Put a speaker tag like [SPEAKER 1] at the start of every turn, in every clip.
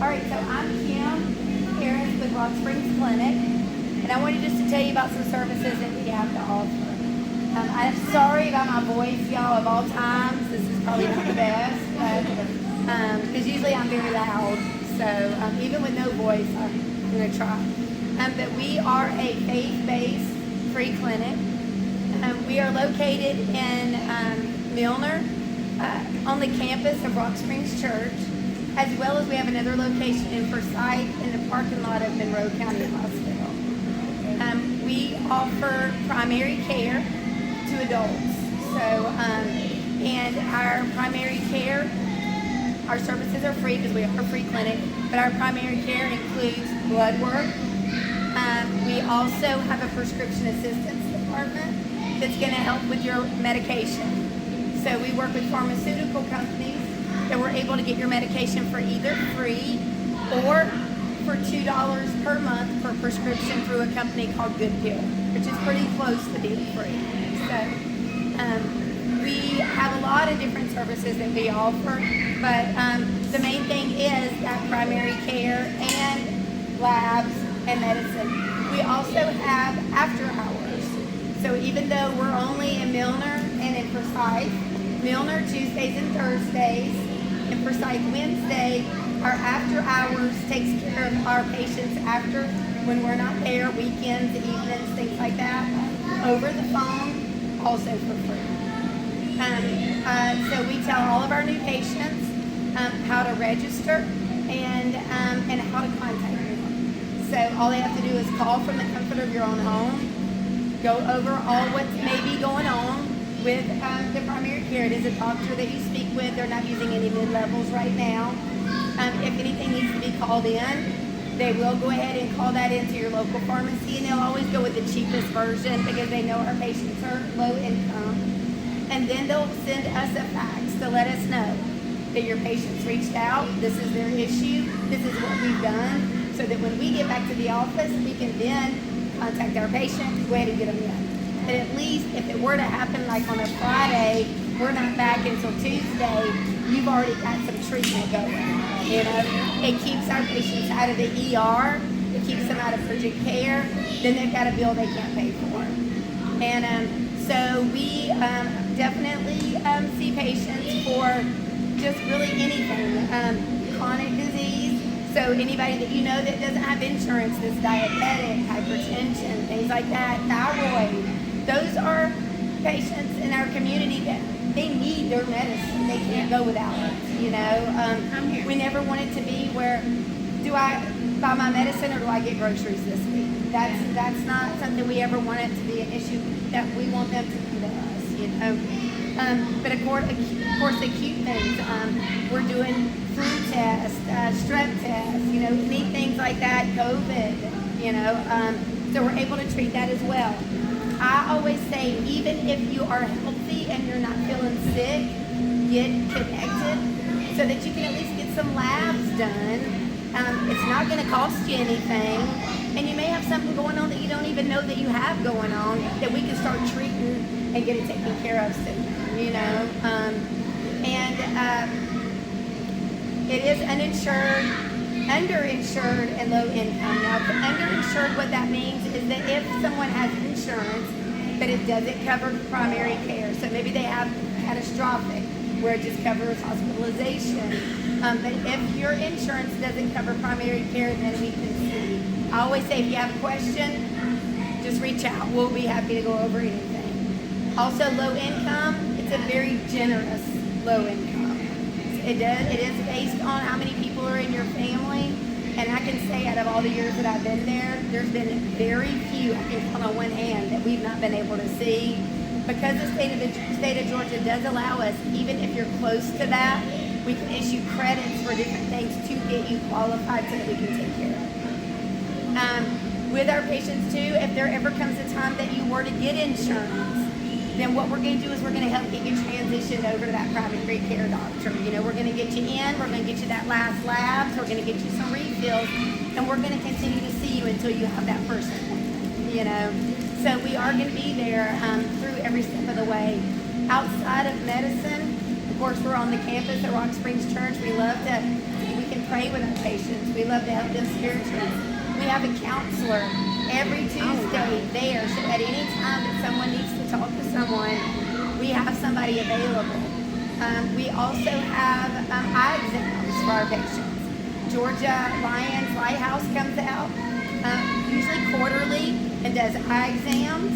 [SPEAKER 1] All right, so I'm Kim Harris with Rock Springs Clinic, and I wanted just to tell you about some services that we have to offer. I'm sorry about my voice, y'all, of all times. This is probably not the best, because usually I'm very loud. So even with no voice, I'm going to try. But we are a faith-based free clinic. We are located in Milner, on the campus of Rock Springs Church, as well as we have another location in Forsyth in the parking lot of Monroe County Hospital. We offer primary care to adults. So, and our primary care, our services are free because we are a free clinic, but our primary care includes blood work. We also have a prescription assistance department that's going to help with your medication. So we work with pharmaceutical companies that we're able to get your medication for either free or for $2 per month per prescription through a company called Good Pill, which is pretty close to being free. So we have a lot of different services that we offer, but the main thing is that primary care and labs and medicine. We also have after hours. So even though we're only in Milner and in Forsyth, Milner Tuesdays and Thursdays, and Forsyth Wednesday, our after hours takes care of our patients after when we're not there, weekends, evenings, things like that, over the phone, also for free. So we tell all of our new patients how to register and how to contact them. So all they have to do is call from the comfort of your own home, go over all what may be going on with the primary care. It is a doctor that you speak with. They're not using any mid-levels right now. If anything needs to be called in, they will go ahead and call that into your local pharmacy, and they'll always go with the cheapest version because they know our patients are low income. And then they'll send us a fax to let us know that your patient's reached out, this is their issue, this is what we've done, so that when we get back to the office, we can then contact our patient, go ahead and get them in. But at least if it were to happen like on a Friday, we're not back until Tuesday, you've already got some treatment going. You know, it keeps our patients out of the ER, it keeps them out of urgent care, then they've got a bill they can't pay for. And so we definitely see patients for just really anything, chronic disease. So anybody that you know that doesn't have insurance, that's diabetic, hypertension, things like that, thyroid, those are patients in our community that they need their medicine. They can't go without it, you know. We never want it to be where, do I buy my medicine or do I get groceries this week? That's not something we ever want it to be an issue that we want them to come to us, you know. But of course, acute things, we're doing flu tests, strep tests, you know, any things like that, COVID, you know, so we're able to treat that as well. I always say, even if you are healthy and you're not feeling sick, get connected so that you can at least get some labs done. It's not going to cost you anything, and you may have something going on that you don't even know that you have going on that we can start treating and get it taken care of soon, you know. It is uninsured, underinsured, and low income. Now, for underinsured, what that means is that if someone has insurance, but it doesn't cover primary care, so maybe they have catastrophic, where it just covers hospitalization. But if your insurance doesn't cover primary care, then we can see. I always say, if you have a question, just reach out. We'll be happy to go over anything. Also, low income, it's a very generous low income. It is based on how many people are in your family, and I can say out of all the years that I've been there, there's been very few, I can count on one hand, that we've not been able to see. Because the state of Georgia does allow us, even if you're close to that, we can issue credits for different things to get you qualified so that we can take care of it. With our patients too, if there ever comes a time that you were to get insurance, then what we're going to do is we're going to help get you transitioned over to that primary care doctor. You know, we're going to get you in, we're going to get you that last labs, we're going to get you some refills, and we're going to continue to see you until you have that first appointment, you know. So we are going to be there through every step of the way. Outside of medicine, of course, we're on the campus at Rock Springs Church. We love to, we can pray with our patients. We love to help them spiritually. We have a counselor every Tuesday there, so at any time that someone needs to talk to someone, we have somebody available. We also have eye exams for our patients. Georgia Lions Lighthouse comes out usually quarterly and does eye exams.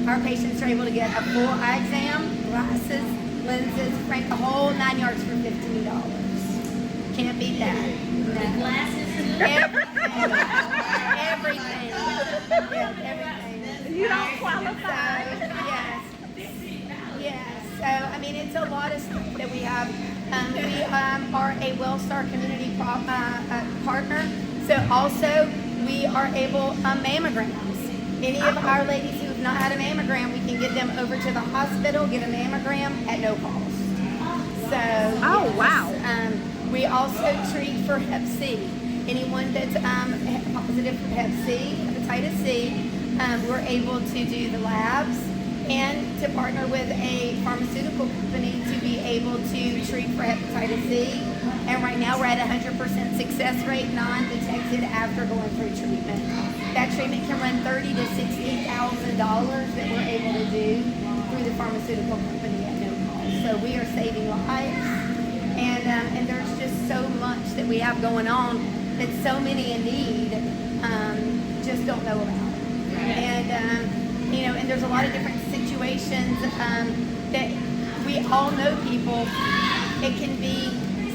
[SPEAKER 1] Our patients are able to get a full eye exam, glasses, lenses, frame, the whole 9 yards for $15. Can't beat that. No.
[SPEAKER 2] The glasses?
[SPEAKER 1] Everything. Yeah, everything.
[SPEAKER 3] You don't qualify.
[SPEAKER 1] So, yes. Yes. So, I mean, it's a lot of stuff that we have. We are a WellStar community partner. So also, we are able, mammograms. Any of our ladies who have not had a mammogram, we can get them over to the hospital, get a mammogram at no cost. So,
[SPEAKER 3] Oh,
[SPEAKER 1] yes.
[SPEAKER 3] wow.
[SPEAKER 1] We also treat for Hep-C. Anyone that's positive for Hep-C, hepatitis C, we're able to do the labs and to partner with a pharmaceutical company to be able to treat for hepatitis C. And right now we're at 100% success rate, non-detected after going through treatment. That treatment can run $30,000 to $60,000 that we're able to do through the pharmaceutical company at no cost. So we are saving lives, and there's just so much that we have going on that so many in need just don't know about. And and there's a lot of different situations that we all know people. It can be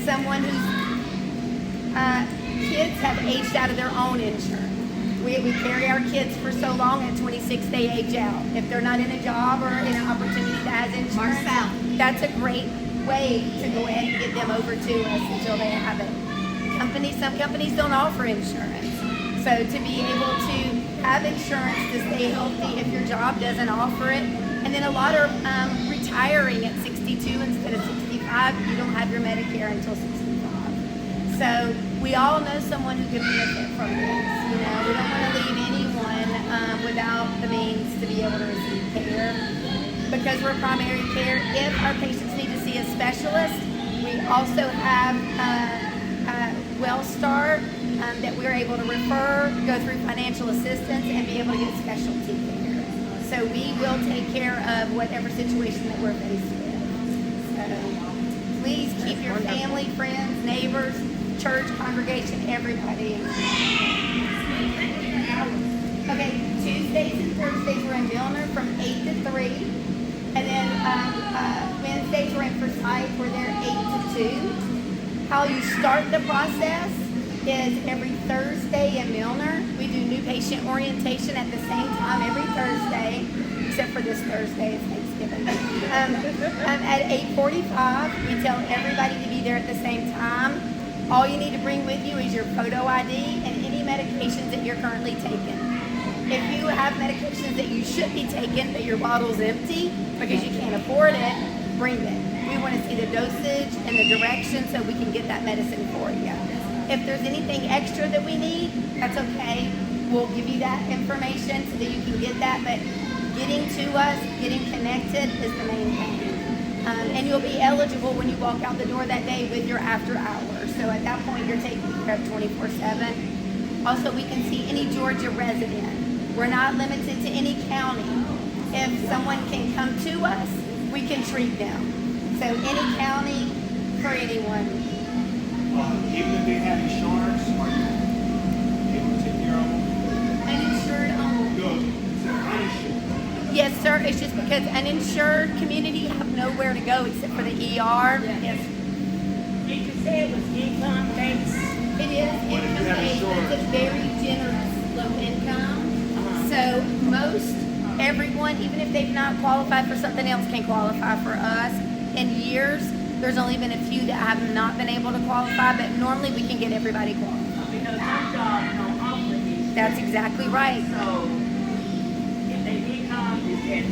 [SPEAKER 1] someone whose kids have aged out of their own insurance. We carry our kids for so long, at 26 they age out. If they're not in a job or in an opportunity that has insurance, that's a great way to go ahead and get them over to us until they have it. Some companies don't offer insurance. So to be able to have insurance to stay healthy if your job doesn't offer it. And then a lot are retiring at 62 instead of 65. You don't have your Medicare until 65. So we all know someone who could benefit from this. We don't want to leave anyone without the means to be able to receive care. Because we're primary care, if our patients need to see a specialist, we also have WellStar that we're able to refer, go through financial assistance, and be able to get specialty care. So we will take care of whatever situation that we're faced with. So please keep your family, friends, neighbors, church, congregation, everybody in. Okay, Tuesdays and Thursdays we're in Milner from 8 to 3. And then Wednesdays we're in Forsyth, we're there 8 to 2. How you start the process is every Thursday in Milner. We do new patient orientation at the same time every Thursday, except for this Thursday, it's Thanksgiving. At 8:45, we tell everybody to be there at the same time. All you need to bring with you is your photo ID and any medications that you're currently taking. If you have medications that you should be taking, but your bottle's empty because you can't afford it, bring it. We want to see the dosage and the direction so we can get that medicine for you. If there's anything extra that we need, that's okay. We'll give you that information so that you can get that, but getting to us, getting connected is the main thing. And you'll be eligible when you walk out the door that day with your after hours. So at that point, you're taken care of 24/7. Also, we can see any Georgia resident. We're not limited to any county. If someone can come to us, we can treat them. So any county for anyone.
[SPEAKER 4] Even if they have insurance, are you able to take care of them?
[SPEAKER 1] Uninsured only.
[SPEAKER 4] Good. So uninsured.
[SPEAKER 1] Yes, sir. It's just because uninsured community have nowhere to go except for the ER. Yes.
[SPEAKER 3] Did you say it was income based?
[SPEAKER 1] It is income based. It's a very generous low income. So most everyone, even if they've not qualified for something else, can qualify for us. In years, there's only been a few that have not been able to qualify, but normally we can get everybody qualified.
[SPEAKER 3] Because some jobs don't offer these.
[SPEAKER 1] That's exactly right.
[SPEAKER 3] So if they income is at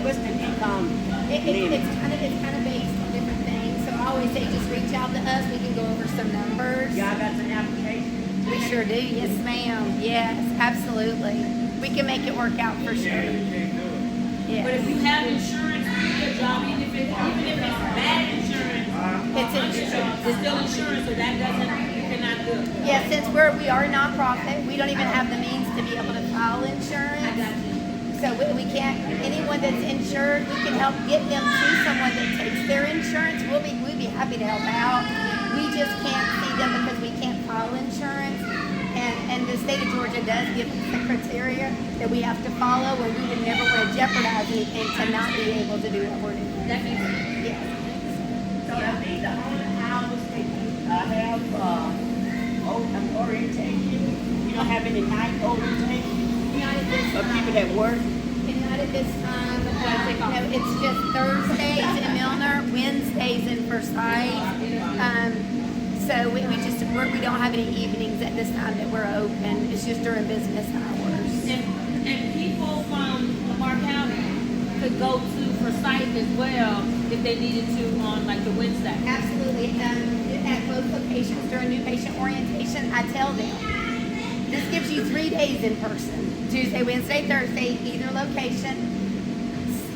[SPEAKER 3] what's the income?
[SPEAKER 1] It's kind of based on different things. So I always say just reach out to us. We can go over some numbers.
[SPEAKER 3] Y'all got some applications?
[SPEAKER 1] We sure do. Yes, ma'am. Yes, absolutely. We can make it work out for sure.
[SPEAKER 2] But
[SPEAKER 1] Yes.
[SPEAKER 2] if you have insurance, do your job, even if it's bad insurance,
[SPEAKER 1] It's insurance.
[SPEAKER 2] It's still insurance, so that doesn't, you cannot do it.
[SPEAKER 1] Yeah, since we are a nonprofit, we don't even have the means to be able to file insurance.
[SPEAKER 2] I got you.
[SPEAKER 1] So we can't, anyone that's insured, we can help get them to someone that takes their insurance. We'd be happy to help out. We just can't see them because we can't file insurance. And the state of Georgia does give us the criteria that we have to follow, and we would never want to jeopardize anything to not be able to do what we're doing.
[SPEAKER 2] That makes sense.
[SPEAKER 1] Yes.
[SPEAKER 3] So are these the only hours that you have orientation? You don't have any night orientation
[SPEAKER 1] Not at this
[SPEAKER 3] for people
[SPEAKER 1] time.
[SPEAKER 3] that work?
[SPEAKER 1] Not at this time. No, it's just Thursdays in Milner, Wednesdays in Forsyth. So we don't have any evenings at this time that we're open. It's just during business hours.
[SPEAKER 2] And people from Lamar County could go to Forsyth as well if they needed to on like the Wednesday.
[SPEAKER 1] Absolutely. At both locations during new patient orientation, I tell them, this gives you 3 days in person. Tuesday, Wednesday, Thursday, either location.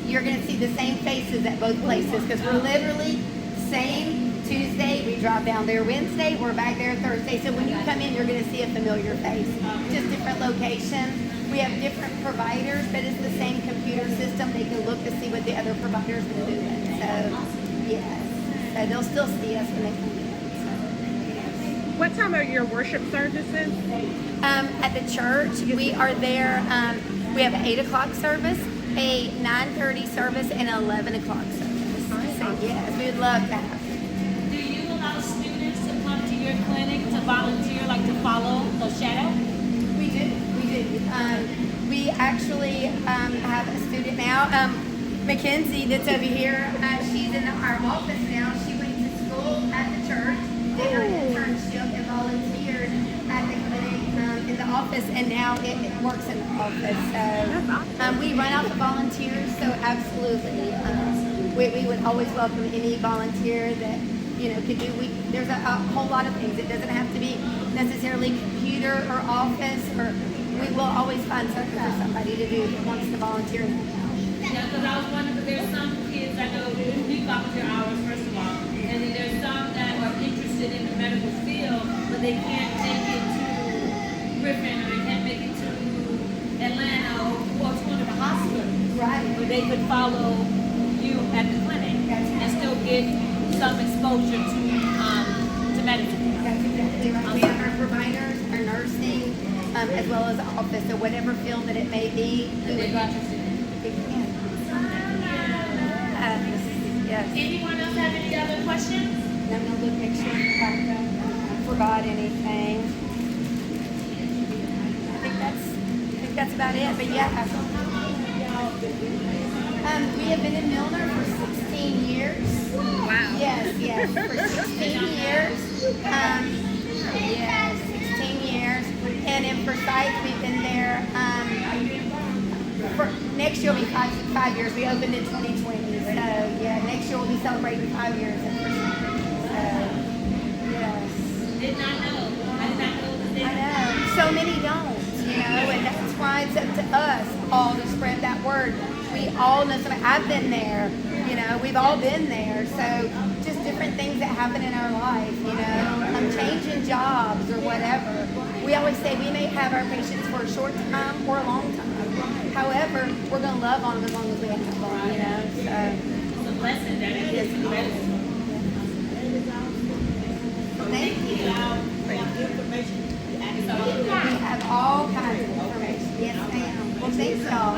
[SPEAKER 1] You're going to see the same faces at both places because we're literally same Tuesday, we drive down there Wednesday, we're back there Thursday. So when you come in, you're going to see a familiar face. Just different locations. We have different providers, but it's the same computer system. They can look to see what the other providers are doing. So, yes. So they'll still see us when they come in.
[SPEAKER 5] What time are your worship services?
[SPEAKER 1] At the church, we are there. We have an 8 o'clock service, a 9:30 service, and an 11 o'clock service. So, yes, we would love that.
[SPEAKER 2] Do you allow students to come to your clinic to volunteer, like to follow or shadow?
[SPEAKER 1] We do. We actually have a student now, Mackenzie, that's over here. She's in our office now. She went to school at the church, did her internship, and volunteered at the clinic in the office, and now it works in the office. So we run out the volunteers, so absolutely. We would always welcome any volunteer that could do. There's a whole lot of things. It doesn't have to be necessarily computer or office, or we will always find something for somebody to do that wants to volunteer.
[SPEAKER 2] Yeah, because I was wondering, because there's some kids I know who need volunteer hours, first of all, and then there's some that are interested in the medical field, but they can't make it to Griffin, or they can't make it to Atlanta, or to one of the hospitals.
[SPEAKER 1] Right.
[SPEAKER 2] But they could follow you at the clinic and still get some exposure to medicine.
[SPEAKER 1] That's exactly right. We have our providers, our nursing, as well as office. So whatever field that it may be, we would love to. Yes.
[SPEAKER 2] Anyone else have any other questions?
[SPEAKER 1] No, no good picture. I forgot anything. I think that's about it. But yeah. We have been in Milner for 16 years.
[SPEAKER 5] Wow.
[SPEAKER 1] Yes, for 16 years. Yes, 16 years. And in Forsyth, we've been there. For next year will be five years. We opened in 2020. So yeah, next year we'll be celebrating 5 years in Forsyth. So yes.
[SPEAKER 2] Did not know. I did not know that they
[SPEAKER 1] I know. So many don't, and that's why it's up to us all to spread that word. We all know somebody. I've been there, we've all been there. So just different things that happen in our life, changing jobs or whatever. We always say we may have our patients for a short time or a long time. However, we're going to love on them as long as we have them, So
[SPEAKER 2] It's a blessing that it is.
[SPEAKER 1] thank you.
[SPEAKER 3] Information.
[SPEAKER 1] We have all kinds of information. Yes, ma'am. Well, thanks, y'all.